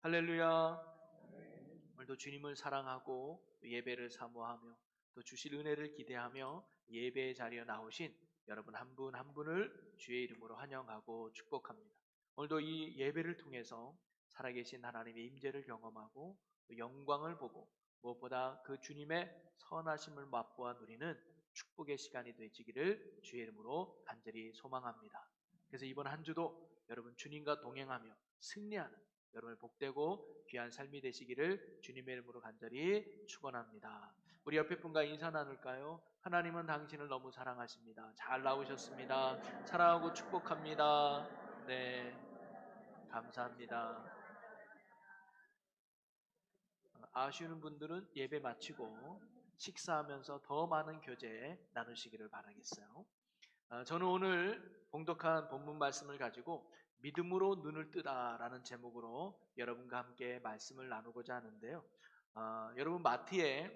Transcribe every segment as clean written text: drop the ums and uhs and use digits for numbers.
할렐루야. 오늘도 주님을 사랑하고 예배를 사모하며 또 주실 은혜를 기대하며 예배의 자리에 나오신 여러분 한 분 한 분을 주의 이름으로 환영하고 축복합니다. 오늘도 이 예배를 통해서 살아계신 하나님의 임재를 경험하고 또 영광을 보고 무엇보다 그 주님의 선하심을 맛보아 누리는 축복의 시간이 되시기를 주의 이름으로 간절히 소망합니다. 그래서 이번 한 주도 여러분 주님과 동행하며 승리하는 여러분의 복되고 귀한 삶이 되시기를 주님의 이름으로 간절히 축원합니다. 우리 옆에 분과 인사 나눌까요? 하나님은 당신을 너무 사랑하십니다. 잘 나오셨습니다. 사랑하고 축복합니다. 네, 감사합니다. 아쉬운 분들은 예배 마치고 식사하면서 더 많은 교제 나누시기를 바라겠어요. 저는 오늘 봉독한 본문 말씀을 가지고 믿음으로 눈을 뜨다라는 제목으로 여러분과 함께 말씀을 나누고자 하는데요. 여러분 마트에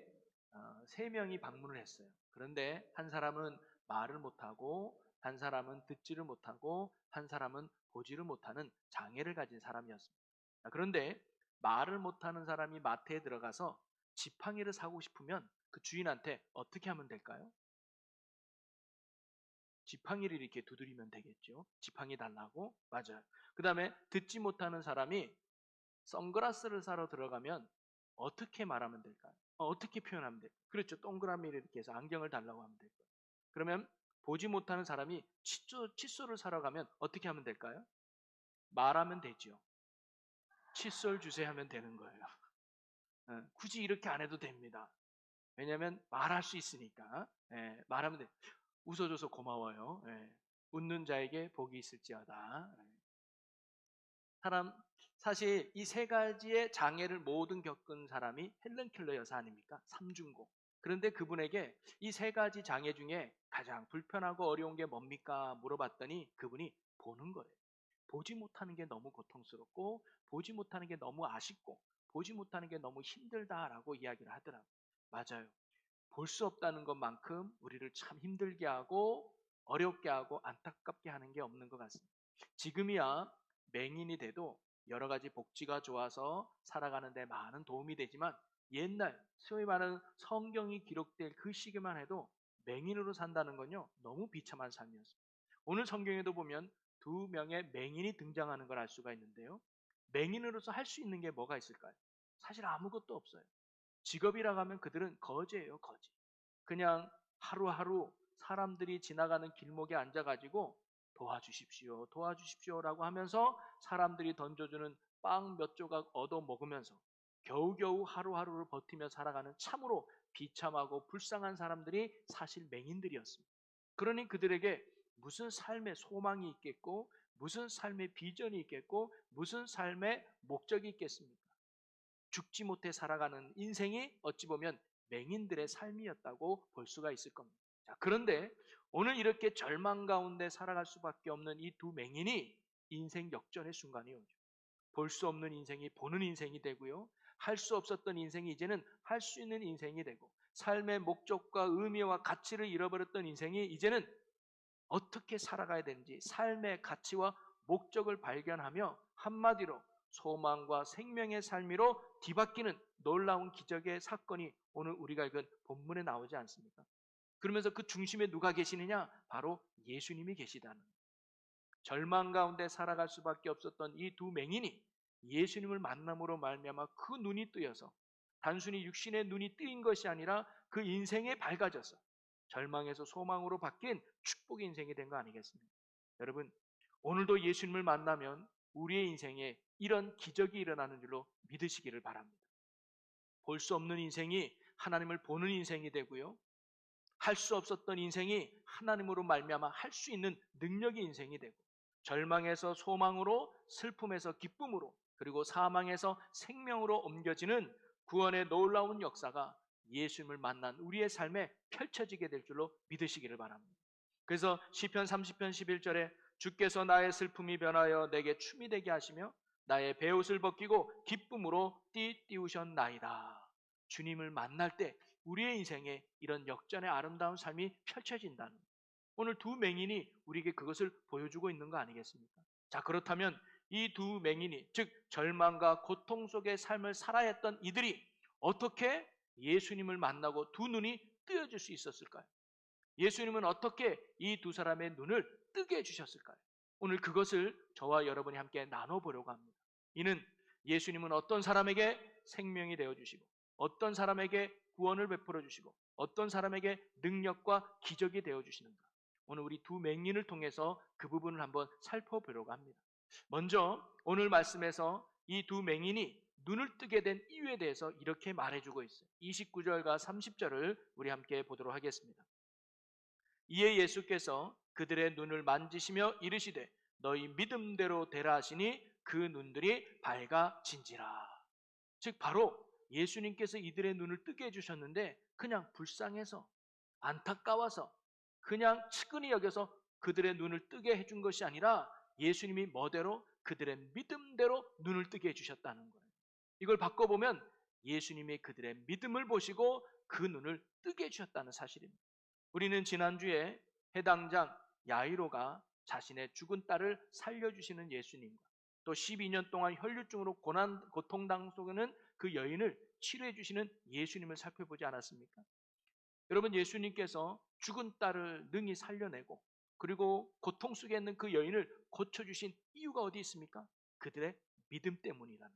세 명이 방문을 했어요. 그런데 한 사람은 말을 못하고 한 사람은 듣지를 못하고 한 사람은 보지를 못하는 장애를 가진 사람이었습니다. 그런데 말을 못하는 사람이 마트에 들어가서 지팡이를 사고 싶으면 그 주인한테 어떻게 하면 될까요? 지팡이를 이렇게 두드리면 되겠죠. 지팡이 달라고. 맞아요. 그 다음에 듣지 못하는 사람이 선글라스를 사러 들어가면 어떻게 말하면 될까요? 어떻게 표현하면 될까요? 그렇죠. 동그라미를 이렇게 해서 안경을 달라고 하면 될까요? 그러면 보지 못하는 사람이 칫솔을 사러 가면 어떻게 하면 될까요? 말하면 되죠. 칫솔 주세요 하면 되는 거예요. 굳이 이렇게 안 해도 됩니다. 왜냐하면 말할 수 있으니까. 말하면 돼. 웃어줘서 고마워요. 웃는 자에게 복이 있을지어다. 사람 사실 이 세 가지의 장애를 모든 겪은 사람이 헬렌 켈러 여사 아닙니까? 삼중고. 그런데 그분에게 이 세 가지 장애 중에 가장 불편하고 어려운 게 뭡니까? 물어봤더니 그분이 보는 거예요. 보지 못하는 게 너무 고통스럽고 보지 못하는 게 너무 아쉽고 보지 못하는 게 너무 힘들다라고 이야기를 하더라고요. 맞아요. 볼 수 없다는 것만큼 우리를 참 힘들게 하고 어렵게 하고 안타깝게 하는 게 없는 것 같습니다. 지금이야 맹인이 돼도 여러 가지 복지가 좋아서 살아가는 데 많은 도움이 되지만 옛날 소위 말하는 성경이 기록될 그 시기만 해도 맹인으로 산다는 건요 너무 비참한 삶이었습니다. 오늘 성경에도 보면 두 명의 맹인이 등장하는 걸 알 수가 있는데요. 맹인으로서 할 수 있는 게 뭐가 있을까요? 사실 아무것도 없어요. 직업이라고 하면 그들은 거지예요, 거지. 그냥 하루하루 사람들이 지나가는 길목에 앉아가지고 도와주십시오, 도와주십시오라고 하면서 사람들이 던져주는 빵 몇 조각 얻어 먹으면서 겨우겨우 하루하루를 버티며 살아가는 참으로 비참하고 불쌍한 사람들이 사실 맹인들이었습니다. 그러니 그들에게 무슨 삶의 소망이 있겠고, 무슨 삶의 비전이 있겠고, 무슨 삶의 목적이 있겠습니까? 죽지 못해 살아가는 인생이 어찌 보면 맹인들의 삶이었다고 볼 수가 있을 겁니다. 자, 그런데 오늘 이렇게 절망 가운데 살아갈 수밖에 없는 이 두 맹인이 인생 역전의 순간이 오죠. 볼 수 없는 인생이 보는 인생이 되고요. 할 수 없었던 인생이 이제는 할 수 있는 인생이 되고 삶의 목적과 의미와 가치를 잃어버렸던 인생이 이제는 어떻게 살아가야 되는지 삶의 가치와 목적을 발견하며 한마디로 소망과 생명의 삶으로 뒤바뀌는 놀라운 기적의 사건이 오늘 우리가 읽은 본문에 나오지 않습니까? 그러면서 그 중심에 누가 계시느냐? 바로 예수님이 계시다는, 절망 가운데 살아갈 수밖에 없었던 이 두 맹인이 예수님을 만남으로 말미암아 그 눈이 뜨여서 단순히 육신의 눈이 뜨인 것이 아니라 그 인생에 밝아져서 절망에서 소망으로 바뀐 축복의 인생이 된 거 아니겠습니까? 여러분, 오늘도 예수님을 만나면 우리의 인생에 이런 기적이 일어나는 줄로 믿으시기를 바랍니다. 볼 수 없는 인생이 하나님을 보는 인생이 되고요. 할 수 없었던 인생이 하나님으로 말미암아 할 수 있는 능력의 인생이 되고, 절망에서 소망으로, 슬픔에서 기쁨으로, 그리고 사망에서 생명으로 옮겨지는 구원의 놀라운 역사가 예수님을 만난 우리의 삶에 펼쳐지게 될 줄로 믿으시기를 바랍니다. 그래서 시편 30편 11절에 주께서 나의 슬픔이 변하여 내게 춤이 되게 하시며 나의 베옷을 벗기고 기쁨으로 띠띠우셨나이다. 주님을 만날 때 우리의 인생에 이런 역전의 아름다운 삶이 펼쳐진다는, 오늘 두 맹인이 우리에게 그것을 보여주고 있는 거 아니겠습니까? 자, 그렇다면 이 두 맹인이, 즉 절망과 고통 속의 삶을 살아야 했던 이들이 어떻게 예수님을 만나고 두 눈이 뜨여질 수 있었을까요? 예수님은 어떻게 이 두 사람의 눈을 뜨게 해주셨을까요? 오늘 그것을 저와 여러분이 함께 나눠보려고 합니다. 이는 예수님은 어떤 사람에게 생명이 되어주시고, 어떤 사람에게 구원을 베풀어 주시고, 어떤 사람에게 능력과 기적이 되어주시는가, 오늘 우리 두 맹인을 통해서 그 부분을 한번 살펴보려고 합니다. 먼저 오늘 말씀에서 이 두 맹인이 눈을 뜨게 된 이유에 대해서 이렇게 말해주고 있어요. 29절과 30절을 우리 함께 보도록 하겠습니다. 이에 예수께서 그들의 눈을 만지시며 이르시되 너희 믿음대로 되라 하시니 그 눈들이 밝아진지라. 즉 바로 예수님께서 이들의 눈을 뜨게 해주셨는데, 그냥 불쌍해서, 안타까워서, 그냥 측은히 여겨서 그들의 눈을 뜨게 해준 것이 아니라 예수님이 뭐대로? 그들의 믿음대로 눈을 뜨게 해주셨다는 거예요. 이걸 바꿔보면 예수님이 그들의 믿음을 보시고 그 눈을 뜨게 해주셨다는 사실입니다. 우리는 지난주에 해당장 야이로가 자신의 죽은 딸을 살려주시는 예수님과 또 12년 동안 혈류증으로 고통당 속에는 그 여인을 치료해 주시는 예수님을 살펴보지 않았습니까? 여러분, 예수님께서 죽은 딸을 능히 살려내고 그리고 고통 속에 있는 그 여인을 고쳐주신 이유가 어디 있습니까? 그들의 믿음 때문이라는,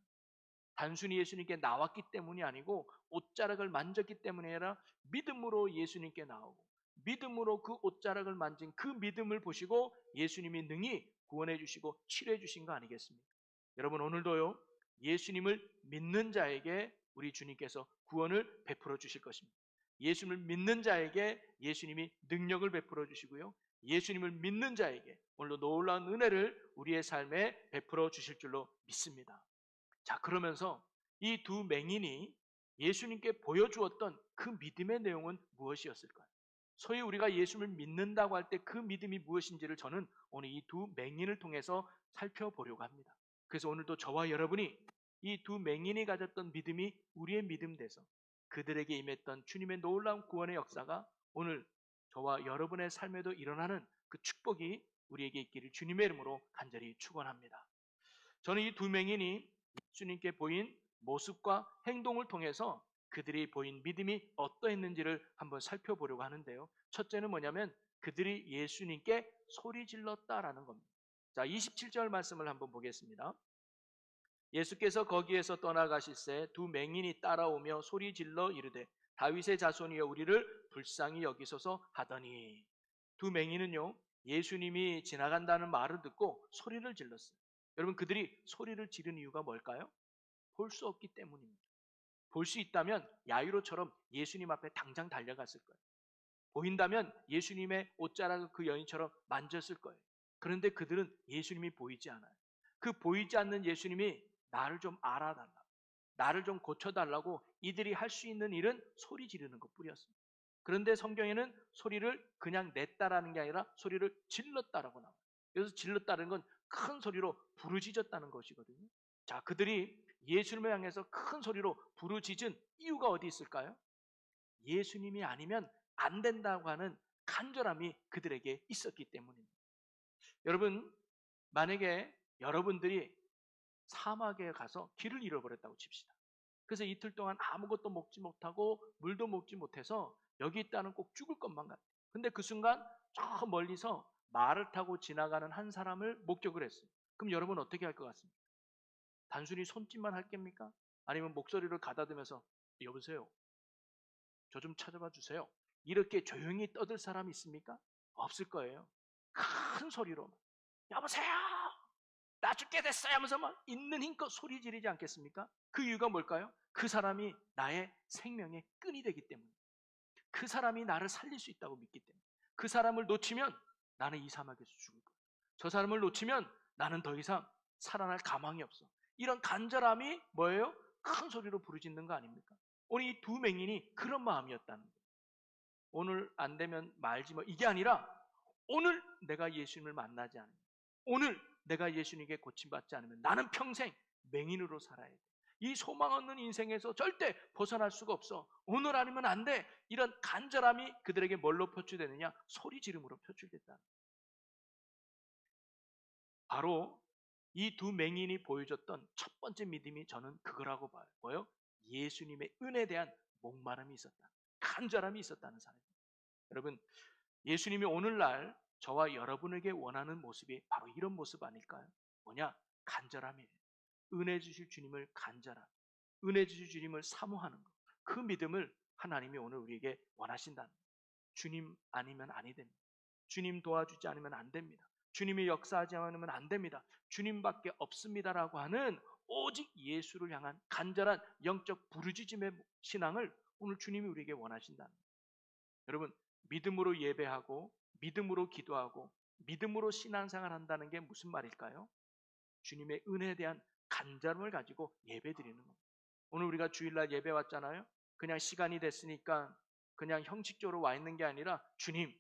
단순히 예수님께 나왔기 때문이 아니고 옷자락을 만졌기 때문이 아니라 믿음으로 예수님께 나오고 믿음으로 그 옷자락을 만진 그 믿음을 보시고 예수님이 능히 구원해 주시고 치료해 주신 거 아니겠습니까? 여러분, 오늘도요 예수님을 믿는 자에게 우리 주님께서 구원을 베풀어 주실 것입니다. 예수님을 믿는 자에게 예수님이 능력을 베풀어 주시고요, 예수님을 믿는 자에게 오늘도 놀라운 은혜를 우리의 삶에 베풀어 주실 줄로 믿습니다. 자, 그러면서 이 두 맹인이 예수님께 보여주었던 그 믿음의 내용은 무엇이었을까요? 소위 우리가 예수님을 믿는다고 할 때 그 믿음이 무엇인지를 저는 오늘 이 두 맹인을 통해서 살펴보려고 합니다. 그래서 오늘도 저와 여러분이 이 두 맹인이 가졌던 믿음이 우리의 믿음 돼서 그들에게 임했던 주님의 놀라운 구원의 역사가 오늘 저와 여러분의 삶에도 일어나는 그 축복이 우리에게 있기를 주님의 이름으로 간절히 축원합니다. 저는 이 두 맹인이 예수님께 보인 모습과 행동을 통해서 그들이 보인 믿음이 어떠했는지를 한번 살펴보려고 하는데요. 첫째는 뭐냐면 그들이 예수님께 소리 질렀다라는 겁니다. 자, 27절 말씀을 한번 보겠습니다. 예수께서 거기에서 떠나가실새 두 맹인이 따라오며 소리 질러 이르되 다윗의 자손이여 우리를 불쌍히 여기소서 하더니, 두 맹인은요 예수님이 지나간다는 말을 듣고 소리를 질렀어요. 여러분, 그들이 소리를 지른 이유가 뭘까요? 볼 수 없기 때문입니다. 볼 수 있다면 야이로처럼 예수님 앞에 당장 달려갔을 거예요. 보인다면 예수님의 옷자락을 그 여인처럼 만졌을 거예요. 그런데 그들은 예수님이 보이지 않아요. 그 보이지 않는 예수님이 나를 좀 알아달라고, 나를 좀 고쳐달라고 이들이 할 수 있는 일은 소리 지르는 것뿐이었습니다. 그런데 성경에는 소리를 그냥 냈다라는 게 아니라 소리를 질렀다라고 나와요. 그래서 질렀다는 건 큰 소리로 부르짖었다는 것이거든요. 자, 그들이 예수님을 향해서 큰 소리로 부르짖은 이유가 어디 있을까요? 예수님이 아니면 안 된다고 하는 간절함이 그들에게 있었기 때문입니다. 여러분, 만약에 여러분들이 사막에 가서 길을 잃어버렸다고 칩시다. 그래서 이틀 동안 아무것도 먹지 못하고 물도 먹지 못해서 여기 있다는 꼭 죽을 것만 같아요. 근데 그 순간 저 멀리서 말을 타고 지나가는 한 사람을 목격을 했어요. 그럼 여러분 어떻게 할 것 같습니까? 단순히 손짓만 할 겁니까? 아니면 목소리를 가다듬면서 여보세요, 저 좀 찾아봐 주세요, 이렇게 조용히 떠들 사람이 있습니까? 없을 거예요. 큰 소리로 여보세요, 나 죽게 됐어요 하면서 막 있는 힘껏 소리 지르지 않겠습니까? 그 이유가 뭘까요? 그 사람이 나의 생명의 끈이 되기 때문에, 그 사람이 나를 살릴 수 있다고 믿기 때문에, 그 사람을 놓치면 나는 이 사막에서 죽을 거야, 저 사람을 놓치면 나는 더 이상 살아날 가망이 없어, 이런 간절함이 뭐예요? 큰 소리로 부르짖는 거 아닙니까? 오늘 이 두 맹인이 그런 마음이었다는 거예요. 오늘 안 되면 말지 뭐, 이게 아니라 오늘 내가 예수님을 만나지 않으면, 오늘 내가 예수님께 고침받지 않으면 나는 평생 맹인으로 살아야 돼. 이 소망 없는 인생에서 절대 벗어날 수가 없어. 오늘 아니면 안 돼. 이런 간절함이 그들에게 뭘로 표출되느냐? 소리 지름으로 표출됐다. 바로 이 두 맹인이 보여줬던 첫 번째 믿음이 저는 그거라고 봐요. 뭐요? 예수님의 은혜에 대한 목마름이 있었다. 간절함이 있었다는 사람입니다. 여러분, 예수님이 오늘날 저와 여러분에게 원하는 모습이 바로 이런 모습 아닐까요? 뭐냐? 간절함이에요. 은혜 주실 주님을 간절함, 은혜 주실 주님을 사모하는 것. 그 믿음을 하나님이 오늘 우리에게 원하신다는 거예요. 주님 아니면 아니 됩니다. 주님 도와주지 않으면 안 됩니다. 주님이 역사하지 않으면 안 됩니다. 주님밖에 없습니다라고 하는 오직 예수를 향한 간절한 영적 부르짖음의 신앙을 오늘 주님이 우리에게 원하신다는 거예요. 여러분, 믿음으로 예배하고 믿음으로 기도하고 믿음으로 신앙생활 한다는 게 무슨 말일까요? 주님의 은혜에 대한 간절함을 가지고 예배드리는 겁니다. 오늘 우리가 주일날 예배 왔잖아요. 그냥 시간이 됐으니까 그냥 형식적으로 와 있는 게 아니라 주님,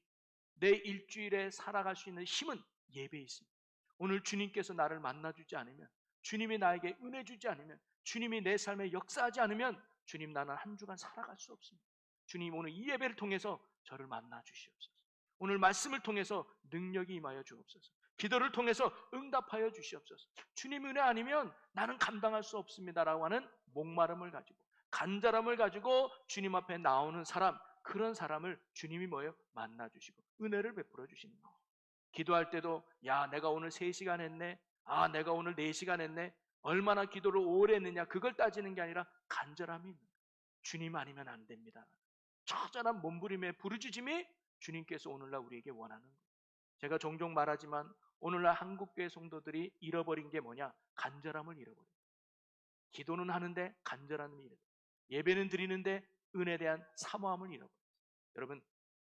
내 일주일에 살아갈 수 있는 힘은 예배에 있습니다. 오늘 주님께서 나를 만나주지 않으면, 주님이 나에게 은혜 주지 않으면, 주님이 내 삶에 역사하지 않으면 주님, 나는 한 주간 살아갈 수 없습니다. 주님, 오늘 이 예배를 통해서 저를 만나 주시옵소서. 오늘 말씀을 통해서 능력이 임하여 주옵소서. 기도를 통해서 응답하여 주시옵소서. 주님 은혜 아니면 나는 감당할 수 없습니다라고 하는 목마름을 가지고, 간절함을 가지고 주님 앞에 나오는 사람, 그런 사람을 주님이 뭐예요? 만나주시고 은혜를 베풀어 주시는 거예요. 기도할 때도 야, 내가 오늘 3시간 했네. 아, 내가 오늘 4시간 했네. 얼마나 기도를 오래 했느냐, 그걸 따지는 게 아니라 간절함이 있는 거예요. 주님 아니면 안 됩니다. 처절한 몸부림의 부르짖음이 주님께서 오늘날 우리에게 원하는 거예요. 제가 종종 말하지만 오늘날 한국교회 성도들이 잃어버린 게 뭐냐? 간절함을 잃어버려요. 기도는 하는데 간절함을 잃어버려요. 예배는 드리는데 은혜에 대한 사모함을 잃어버려요. 여러분,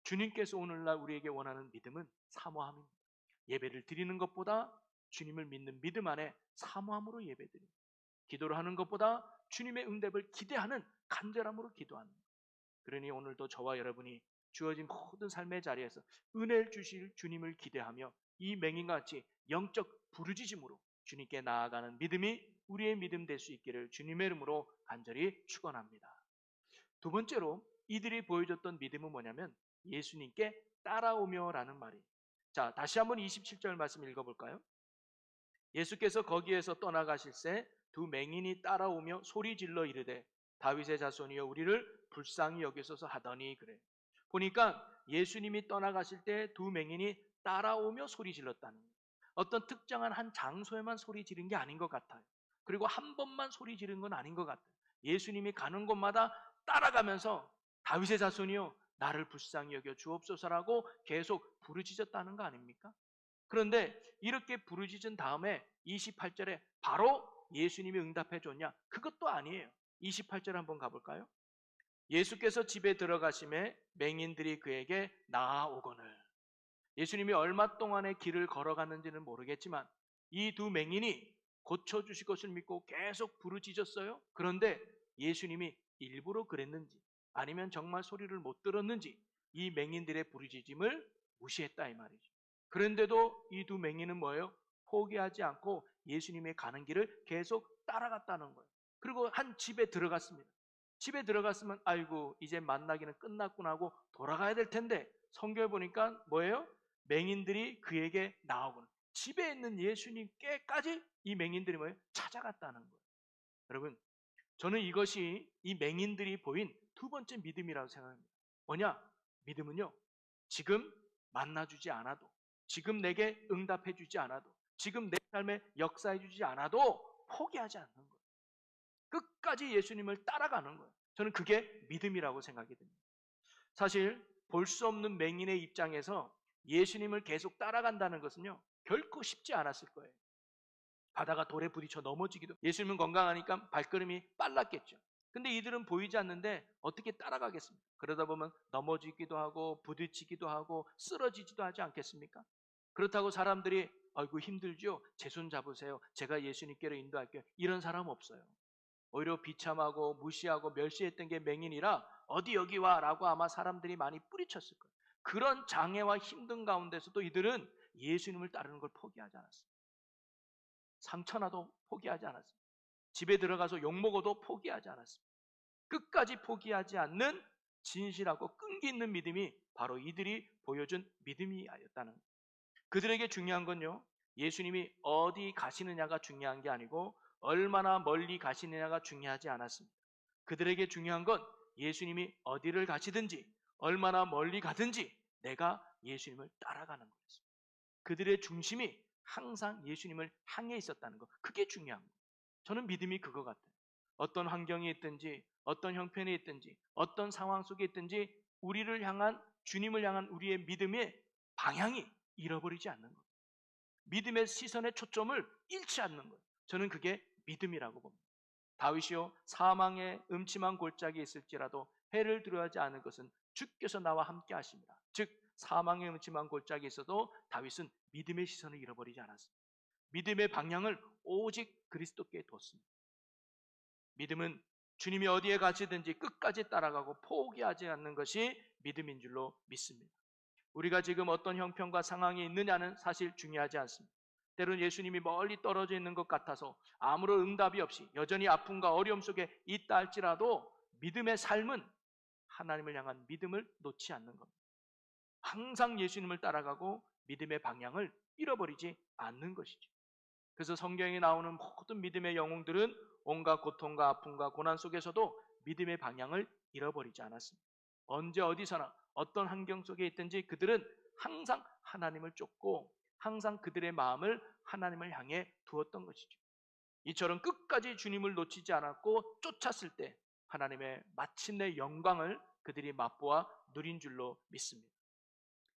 주님께서 오늘날 우리에게 원하는 믿음은 사모함입니다. 예배를 드리는 것보다 주님을 믿는 믿음 안에 사모함으로 예배드립니다. 기도를 하는 것보다 주님의 응답을 기대하는 간절함으로 기도하는 것. 그러니 오늘도 저와 여러분이 주어진 모든 삶의 자리에서 은혜를 주실 주님을 기대하며 이 맹인같이 영적 부르짖음으로 주님께 나아가는 믿음이 우리의 믿음 될 수 있기를 주님의 이름으로 간절히 축원합니다. 두 번째로 이들이 보여줬던 믿음은 뭐냐면 예수님께 따라오며라는 말이에요. 자, 다시 한번 27절 말씀 읽어볼까요? 예수께서 거기에서 떠나가실새 두 맹인이 따라오며 소리질러 이르되 다윗의 자손이여 우리를 불쌍히 여기소서 하더니 그래. 보니까 예수님이 떠나가실 때 두 맹인이 따라오며 소리질렀다는 거예요. 어떤 특정한 한 장소에만 소리 지른 게 아닌 것 같아요. 그리고 한 번만 소리 지른 건 아닌 것 같아요. 예수님이 가는 곳마다 따라가면서 다윗의 자손이여 나를 불쌍히 여겨 주옵소서라고 계속 부르짖었다는 거 아닙니까? 그런데 이렇게 부르짖은 다음에 28절에 바로 예수님이 응답해 줬냐? 그것도 아니에요. 28절 한번 가볼까요? 예수께서 집에 들어가심에 맹인들이 그에게 나아오거늘. 예수님이 얼마 동안의 길을 걸어갔는지는 모르겠지만 이 두 맹인이 고쳐주실 것을 믿고 계속 부르짖었어요. 그런데 예수님이 일부러 그랬는지 아니면 정말 소리를 못 들었는지 이 맹인들의 부르짖음을 무시했다 이 말이죠. 그런데도 이 두 맹인은 뭐예요? 포기하지 않고 예수님의 가는 길을 계속 따라갔다는 거예요. 그리고 한 집에 들어갔습니다. 집에 들어갔으면 아이고 이제 만나기는 끝났구나 하고 돌아가야 될 텐데 성경에 보니까 뭐예요? 맹인들이 그에게 나오고는 집에 있는 예수님께까지 이 맹인들이 뭐예요? 찾아갔다는 거예요. 여러분, 저는 이것이 이 맹인들이 보인 두 번째 믿음이라고 생각합니다. 뭐냐? 믿음은요, 지금 만나주지 않아도, 지금 내게 응답해주지 않아도, 지금 내 삶에 역사해주지 않아도 포기하지 않는 거예요. 끝까지 예수님을 따라가는 거예요. 저는 그게 믿음이라고 생각이 듭니다. 사실 볼 수 없는 맹인의 입장에서 예수님을 계속 따라간다는 것은요, 결코 쉽지 않았을 거예요. 가다가 돌에 부딪혀 넘어지기도, 예수님은 건강하니까 발걸음이 빨랐겠죠. 근데 이들은 보이지 않는데 어떻게 따라가겠습니까? 그러다 보면 넘어지기도 하고 부딪히기도 하고 쓰러지지도 하지 않겠습니까? 그렇다고 사람들이 아이고 힘들죠? 제 손 잡으세요. 제가 예수님께로 인도할게요. 이런 사람 없어요. 오히려 비참하고 무시하고 멸시했던 게 맹인이라 어디 여기 와라고 아마 사람들이 많이 뿌리쳤을 거예요. 그런 장애와 힘든 가운데서도 이들은 예수님을 따르는 걸 포기하지 않았습니다. 상처나도 포기하지 않았습니다. 집에 들어가서 욕먹어도 포기하지 않았습니다. 끝까지 포기하지 않는 진실하고 끈기 있는 믿음이 바로 이들이 보여준 믿음이었다는 거예요. 그들에게 중요한 건요, 예수님이 어디 가시느냐가 중요한 게 아니고 얼마나 멀리 가시느냐가 중요하지 않았습니다. 그들에게 중요한 건 예수님이 어디를 가시든지 얼마나 멀리 가든지 내가 예수님을 따라가는 거였습니다. 그들의 중심이 항상 예수님을 향해 있었다는 것. 그게 중요한 거예요. 저는 믿음이 그거 같아요. 어떤 환경이 있든지 어떤 형편이 있든지 어떤 상황 속에 있든지 우리를 향한 주님을 향한 우리의 믿음의 방향이 잃어버리지 않는 거예요. 믿음의 시선의 초점을 잃지 않는 거예요. 저는 그게 믿음이라고 봅니다. 다윗이요 사망의 음침한 골짜기에 있을지라도 해를 두려워하지 않을 것은 주께서 나와 함께 하십니다. 즉 사망의 음침한 골짜기에 있어도 다윗은 믿음의 시선을 잃어버리지 않았습니다. 믿음의 방향을 오직 그리스도께 뒀습니다. 믿음은 주님이 어디에 가시든지 끝까지 따라가고 포기하지 않는 것이 믿음인 줄로 믿습니다. 우리가 지금 어떤 형편과 상황이 있느냐는 사실 중요하지 않습니다. 때로는 예수님이 멀리 떨어져 있는 것 같아서 아무런 응답이 없이 여전히 아픔과 어려움 속에 있다 할지라도 믿음의 삶은 하나님을 향한 믿음을 놓지 않는 겁니다. 항상 예수님을 따라가고 믿음의 방향을 잃어버리지 않는 것이죠. 그래서 성경에 나오는 모든 믿음의 영웅들은 온갖 고통과 아픔과 고난 속에서도 믿음의 방향을 잃어버리지 않았습니다. 언제 어디서나 어떤 환경 속에 있든지 그들은 항상 하나님을 쫓고 항상 그들의 마음을 하나님을 향해 두었던 것이죠. 이처럼 끝까지 주님을 놓치지 않았고 쫓았을 때 하나님의 마침내 영광을 그들이 맛보아 누린 줄로 믿습니다.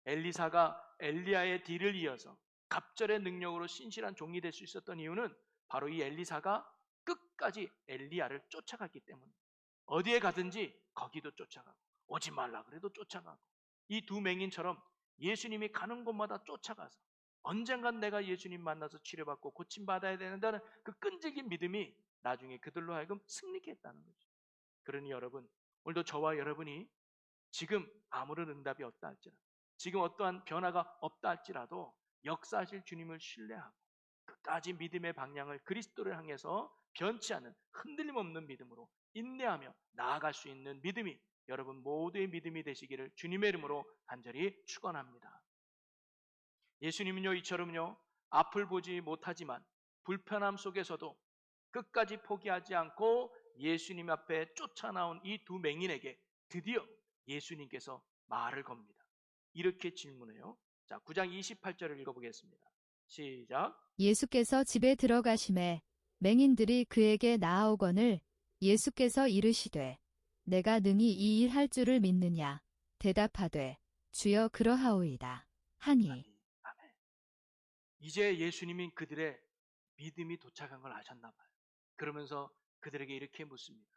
엘리사가 엘리야의 뒤를 이어서 갑절의 능력으로 신실한 종이 될 수 있었던 이유는 바로 이 엘리사가 끝까지 엘리야를 쫓아갔기 때문입니다. 어디에 가든지 거기도 쫓아가고 오지 말라 그래도 쫓아가고 이 두 맹인처럼 예수님이 가는 곳마다 쫓아가서 언젠간 내가 예수님 만나서 치료받고 고침받아야 된다는 그 끈질긴 믿음이 나중에 그들로 하여금 승리케 했다는 거죠. 그러니 여러분 오늘도 저와 여러분이 지금 아무런 응답이 없다 할지라도 지금 어떠한 변화가 없다 할지라도 역사하실 주님을 신뢰하고 끝까지 믿음의 방향을 그리스도를 향해서 변치 않는 흔들림 없는 믿음으로 인내하며 나아갈 수 있는 믿음이 여러분 모두의 믿음이 되시기를 주님의 이름으로 간절히 축원합니다. 예수님은요 이처럼요 앞을 보지 못하지만 불편함 속에서도 끝까지 포기하지 않고 예수님 앞에 쫓아나온 이 두 맹인에게 드디어 예수님께서 말을 겁니다. 이렇게 질문해요. 자, 9장 28절을 읽어보겠습니다. 시작. 예수께서 집에 들어가심에 맹인들이 그에게 나아오거늘 예수께서 이르시되 내가 능히 이 일 할 줄을 믿느냐 대답하되 주여 그러하오이다 하니 아멘. 이제 예수님이 그들의 믿음이 도착한 걸 아셨나 봐요. 그러면서 그들에게 이렇게 묻습니다.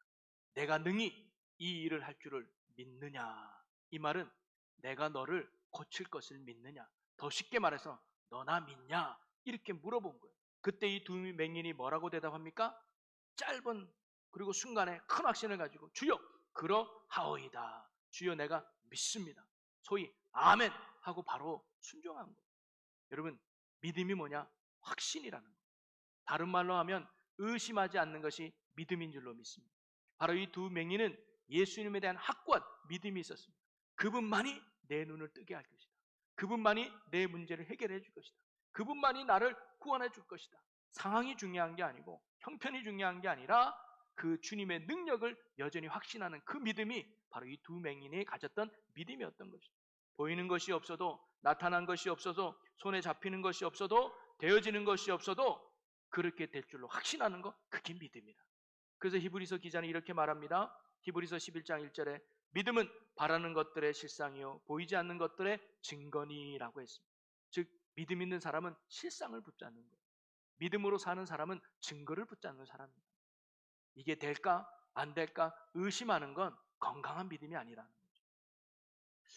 내가 능히 이 일을 할 줄을 믿느냐? 이 말은 내가 너를 고칠 것을 믿느냐? 더 쉽게 말해서 너나 믿냐? 이렇게 물어본 거예요. 그때 이 두 맹인이 뭐라고 대답합니까? 짧은 그리고 순간에 큰 확신을 가지고 주여 그러하오이다. 주여 내가 믿습니다. 소위 아멘 하고 바로 순종한 거예요. 여러분 믿음이 뭐냐? 확신이라는 거예요. 다른 말로 하면 의심하지 않는 것이 믿음인 줄로 믿습니다. 바로 이 두 맹인은 예수님에 대한 확고한 믿음이 있었습니다. 그분만이 내 눈을 뜨게 할 것이다. 그분만이 내 문제를 해결해 줄 것이다. 그분만이 나를 구원해 줄 것이다. 상황이 중요한 게 아니고 형편이 중요한 게 아니라 그 주님의 능력을 여전히 확신하는 그 믿음이 바로 이 두 맹인이 가졌던 믿음이었던 것이죠. 보이는 것이 없어도 나타난 것이 없어도 손에 잡히는 것이 없어도 되어지는 것이 없어도 그렇게 될 줄로 확신하는 것 그게 믿음이다. 그래서 히브리서 기자는 이렇게 말합니다. 히브리서 11장 1절에 믿음은 바라는 것들의 실상이요 보이지 않는 것들의 증거니라고 했습니다. 즉 믿음 있는 사람은 실상을 붙잡는 거예요. 믿음으로 사는 사람은 증거를 붙잡는 사람입니다. 이게 될까 안 될까 의심하는 건 건강한 믿음이 아니라는 거죠.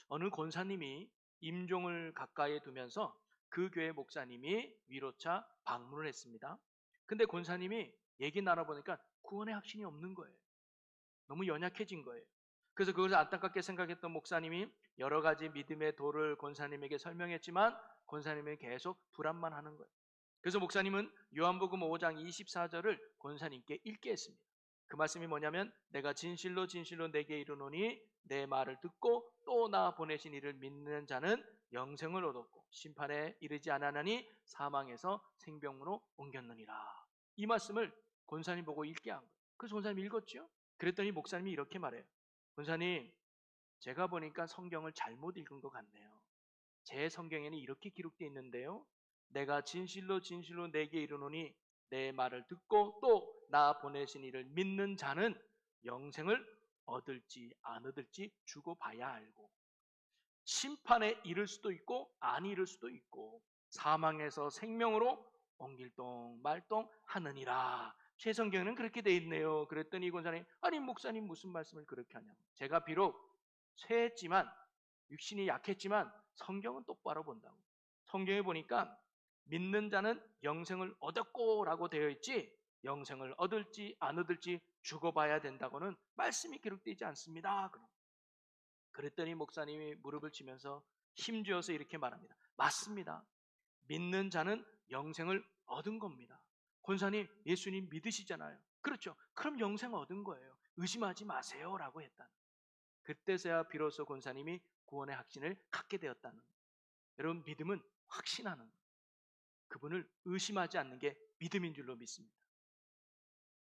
어느 권사님이 임종을 가까이에 두면서 그 교회 목사님이 위로차 방문을 했습니다. 근데 권사님이 얘기 나눠보니까 구원의 확신이 없는 거예요. 너무 연약해진 거예요. 그래서 그것을 안타깝게 생각했던 목사님이 여러 가지 믿음의 도를 권사님에게 설명했지만 권사님은 계속 불안만 하는 거예요. 그래서 목사님은 요한복음 5장 24절을 권사님께 읽게 했습니다. 그 말씀이 뭐냐면 내가 진실로 진실로 내게 이르노니 내 말을 듣고 또 나 보내신 이를 믿는 자는 영생을 얻었고 심판에 이르지 않았나니 사망에서 생명으로 옮겼느니라. 이 말씀을 권사님 보고 읽게 한 거예요. 그래서 권사님이 읽었죠. 그랬더니 목사님이 이렇게 말해요. 권사님, 제가 보니까 성경을 잘못 읽은 것 같네요. 제 성경에는 이렇게 기록되어 있는데요. 내가 진실로 진실로 내게 이르노니 내 말을 듣고 또 나 보내신 이를 믿는 자는 영생을 얻을지 안 얻을지 주고 봐야 알고 심판에 이를 수도 있고 안 이를 수도 있고 사망에서 생명으로 옮길동 말동 하느니라. 제 성경에는 그렇게 돼 있네요. 그랬더니 이 권사님, 아니 목사님 무슨 말씀을 그렇게 하냐고. 제가 비록 쇠했지만 육신이 약했지만 성경은 똑바로 본다고. 성경에 보니까 믿는 자는 영생을 얻었고 라고 되어 있지 영생을 얻을지 안 얻을지 죽어봐야 된다고는 말씀이 기록되지 않습니다. 그랬더니 목사님이 무릎을 치면서 힘주어서 이렇게 말합니다. 맞습니다. 믿는 자는 영생을 얻은 겁니다. 권사님, 예수님 믿으시잖아요. 그렇죠. 그럼 영생 얻은 거예요. 의심하지 마세요 라고 했다는. 그때서야 비로소 권사님이 구원의 확신을 갖게 되었다는 거예요. 여러분, 믿음은 확신하는 거예요. 그분을 의심하지 않는 게 믿음인 줄로 믿습니다.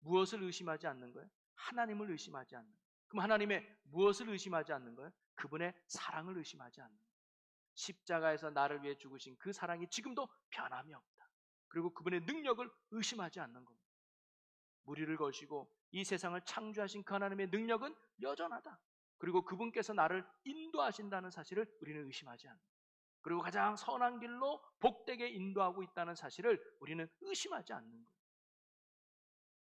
무엇을 의심하지 않는 거예요? 하나님을 의심하지 않는 거예요. 그럼 하나님의 무엇을 의심하지 않는 거예요? 그분의 사랑을 의심하지 않는 거예요. 십자가에서 나를 위해 죽으신 그 사랑이 지금도 변함이 없다. 그리고 그분의 능력을 의심하지 않는 겁니다. 무리를 거시고 이 세상을 창조하신 그 하나님의 능력은 여전하다. 그리고 그분께서 나를 인도하신다는 사실을 우리는 의심하지 않는다. 그리고 가장 선한 길로 복되게 인도하고 있다는 사실을 우리는 의심하지 않는 거예요.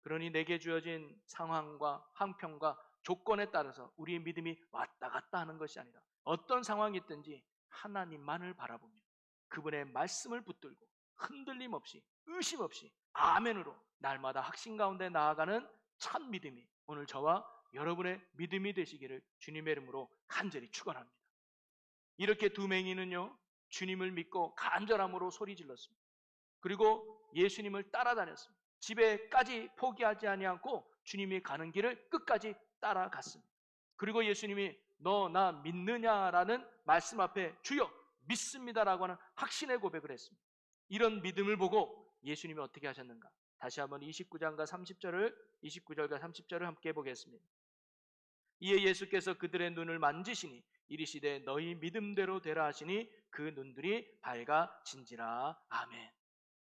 그러니 내게 주어진 상황과 형편과 조건에 따라서 우리의 믿음이 왔다 갔다 하는 것이 아니라 어떤 상황이 있든지 하나님만을 바라보며 그분의 말씀을 붙들고 흔들림 없이 의심 없이 아멘으로 날마다 확신 가운데 나아가는 참 믿음이 오늘 저와 여러분의 믿음이 되시기를 주님의 이름으로 간절히 축원합니다. 이렇게 두 맹인은요 주님을 믿고 간절함으로 소리 질렀습니다. 그리고 예수님을 따라다녔습니다. 집에까지 포기하지 아니하고 주님이 가는 길을 끝까지 따라갔습니다. 그리고 예수님이 너 나 믿느냐라는 말씀 앞에 주여 믿습니다라고 하는 확신의 고백을 했습니다. 이런 믿음을 보고 예수님이 어떻게 하셨는가? 다시 한번 29절과 30절을 함께 보겠습니다. 이에 예수께서 그들의 눈을 만지시니 이르시되 너희 믿음대로 되라 하시니 그 눈들이 밝아진지라. 아멘.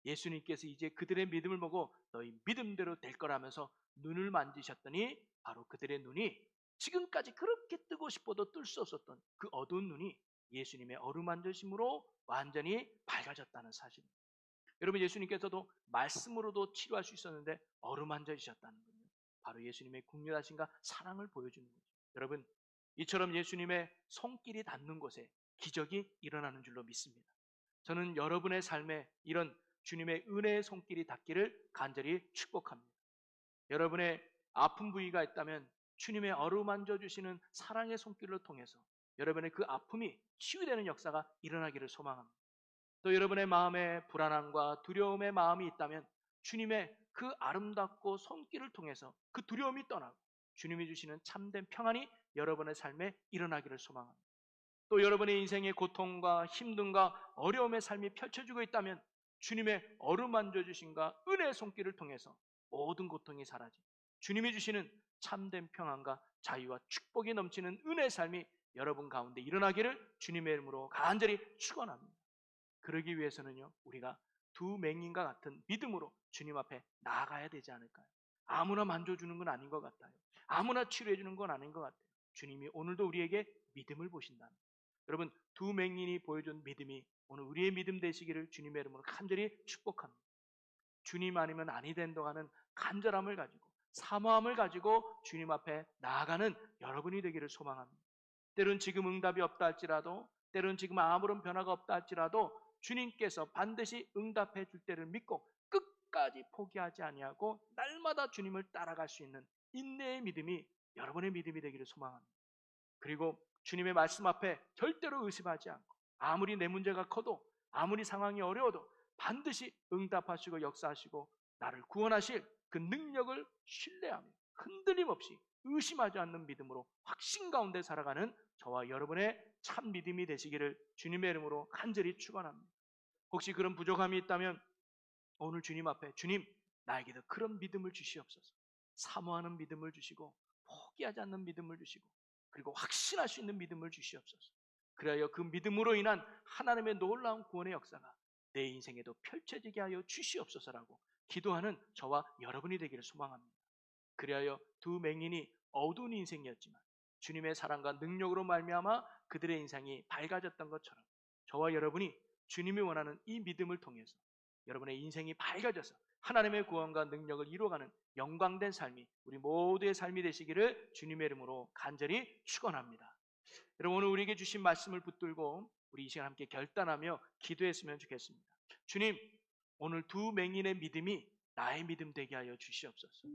예수님께서 이제 그들의 믿음을 보고 너희 믿음대로 될 거라면서 눈을 만지셨더니 바로 그들의 눈이 지금까지 그렇게 뜨고 싶어도 뜰 수 없었던 그 어두운 눈이 예수님의 어루만져심으로 완전히 밝아졌다는 사실입니다. 여러분, 예수님께서도 말씀으로도 치료할 수 있었는데 어루만져지셨다는 거예요. 바로 예수님의 국률하심과 사랑을 보여주는 거죠. 여러분, 이처럼 예수님의 손길이 닿는 곳에 기적이 일어나는 줄로 믿습니다. 저는 여러분의 삶에 이런 주님의 은혜의 손길이 닿기를 간절히 축복합니다. 여러분의 아픈 부위가 있다면 주님의 어루만져 주시는 사랑의 손길을 통해서 여러분의 그 아픔이 치유되는 역사가 일어나기를 소망합니다. 또 여러분의 마음에 불안함과 두려움의 마음이 있다면 주님의 그 아름답고 손길을 통해서 그 두려움이 떠나고 주님이 주시는 참된 평안이 여러분의 삶에 일어나기를 소망합니다. 또 여러분의 인생의 고통과 힘듦과 어려움의 삶이 펼쳐지고 있다면 주님의 어루만져 주심과 은혜의 손길을 통해서 모든 고통이 사라지고 주님이 주시는 참된 평안과 자유와 축복이 넘치는 은혜의 삶이 여러분 가운데 일어나기를 주님의 이름으로 간절히 축원합니다. 그러기 위해서는요 우리가 두 맹인과 같은 믿음으로 주님 앞에 나아가야 되지 않을까요? 아무나 만져주는 건 아닌 것 같아요. 아무나 치료해 주는 건 아닌 것 같아요. 주님이 오늘도 우리에게 믿음을 보신다는 거예요. 여러분, 두 맹인이 보여준 믿음이 오늘 우리의 믿음 되시기를 주님의 이름으로 간절히 축복합니다. 주님 아니면 아니 된다고 하는 간절함을 가지고 사모함을 가지고 주님 앞에 나아가는 여러분이 되기를 소망합니다. 때론 지금 응답이 없다 할지라도 때론 지금 아무런 변화가 없다 할지라도 주님께서 반드시 응답해 줄 때를 믿고 끝까지 포기하지 아니하고 날마다 주님을 따라갈 수 있는 인내의 믿음이 여러분의 믿음이 되기를 소망합니다. 그리고 주님의 말씀 앞에 절대로 의심하지 않고 아무리 내 문제가 커도 아무리 상황이 어려워도 반드시 응답하시고 역사하시고 나를 구원하실 그 능력을 신뢰하며 흔들림 없이 의심하지 않는 믿음으로 확신 가운데 살아가는 저와 여러분의 참 믿음이 되시기를 주님의 이름으로 간절히 축원합니다. 혹시 그런 부족함이 있다면 오늘 주님 앞에 주님, 나에게도 그런 믿음을 주시옵소서. 사모하는 믿음을 주시고 포기하지 않는 믿음을 주시고 그리고 확신할 수 있는 믿음을 주시옵소서. 그래야 그 믿음으로 인한 하나님의 놀라운 구원의 역사가 내 인생에도 펼쳐지게 하여 주시옵소서라고 기도하는 저와 여러분이 되기를 소망합니다. 그리하여 두 맹인이 어두운 인생이었지만 주님의 사랑과 능력으로 말미암아 그들의 인생이 밝아졌던 것처럼 저와 여러분이 주님이 원하는 이 믿음을 통해서 여러분의 인생이 밝아져서 하나님의 구원과 능력을 이루어가는 영광된 삶이 우리 모두의 삶이 되시기를 주님의 이름으로 간절히 축원합니다. 여러분, 오늘 우리에게 주신 말씀을 붙들고 우리 이 시간 함께 결단하며 기도했으면 좋겠습니다. 주님, 오늘 두 맹인의 믿음이 나의 믿음 되게 하여 주시옵소서.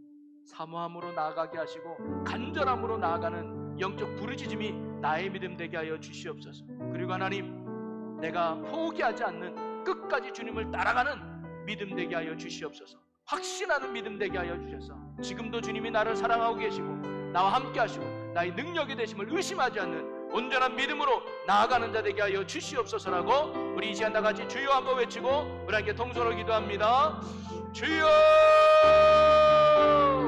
사모함으로 나아가게 하시고 간절함으로 나아가는 영적 부르짖음이 나의 믿음 되게 하여 주시옵소서. 그리고 하나님, 내가 포기하지 않는 끝까지 주님을 따라가는 믿음 되게 하여 주시옵소서. 확신하는 믿음 되게 하여 주셔서 지금도 주님이 나를 사랑하고 계시고 나와 함께 하시고 나의 능력이 되심을 의심하지 않는 온전한 믿음으로 나아가는 자 되게 하여 주시옵소서라고 우리 이 시간 나같이 주여 한번 외치고 우리 함께 통성으로 기도합니다. 주여!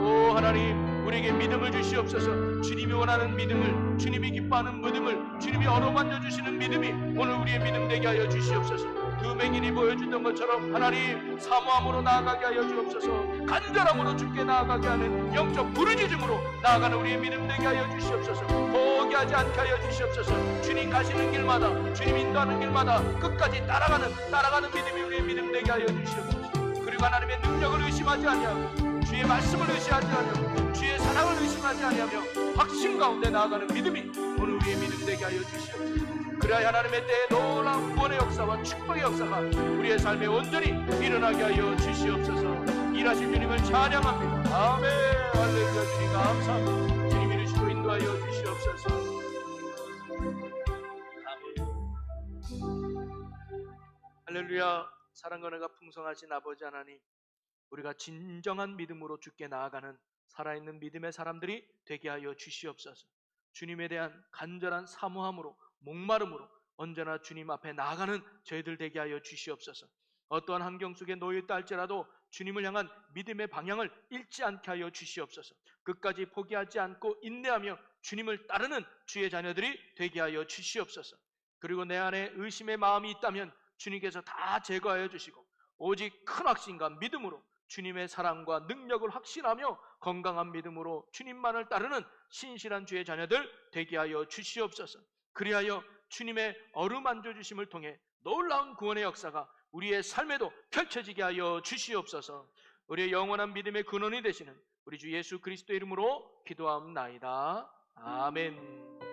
오 하나님, 우리에게 믿음을 주시옵소서. 주님이 원하는 믿음을, 주님이 기뻐하는 믿음을, 주님이 어루만져 주시는 믿음이 오늘 우리의 믿음 되게 하여 주시옵소서. 두 맹인이 보여주던 것처럼 하나님, 사모함으로 나아가게 하여 주옵소서. 간절함으로 주께 나아가게 하는 영적 부르짖음으로 나아가는 우리의 믿음 되게 하여 주시옵소서. 포기하지 않게 하여 주시옵소서. 주님 가시는 길마다, 주님 인도하는 길마다 끝까지 따라가는 믿음이 우리의 믿음 되게 하여 주시옵소서. 그리고 하나님의 능력을 의심하지 아니하고 주의 말씀을 의심하지 아니하며 주의 사랑을 의심하지 아니하며 확신 가운데 나아가는 믿음이 오늘 우리의 믿음 되게 하여 주시옵소서. 그래야 하나님의 때에 놀라운 구원의 역사와 축복의 역사가 우리의 삶에 온전히 일어나게 하여 주시옵소서. 일하신 주님을 찬양합니다. 아멘. 할렐루야. 주님 감사합니다. 주님 이루시고 인도하여 주시옵소서. 아멘. 할렐루야. 사랑과 은혜가 풍성하신 아버지 하나님, 우리가 진정한 믿음으로 주께 나아가는 살아있는 믿음의 사람들이 되게 하여 주시옵소서. 주님에 대한 간절한 사모함으로 목마름으로 언제나 주님 앞에 나아가는 저희들 되게 하여 주시옵소서. 어떠한 환경 속에 놓여있다 할지라도 주님을 향한 믿음의 방향을 잃지 않게 하여 주시옵소서. 끝까지 포기하지 않고 인내하며 주님을 따르는 주의 자녀들이 되게 하여 주시옵소서. 그리고 내 안에 의심의 마음이 있다면 주님께서 다 제거하여 주시고 오직 큰 확신과 믿음으로 주님의 사랑과 능력을 확신하며 건강한 믿음으로 주님만을 따르는 신실한 주의 자녀들 되게 하여 주시옵소서. 그리하여 주님의 어루만져 주심을 통해 놀라운 구원의 역사가 우리의 삶에도 펼쳐지게 하여 주시옵소서. 우리의 영원한 믿음의 근원이 되시는 우리 주 예수 그리스도의 이름으로 기도하옵나이다. 아멘.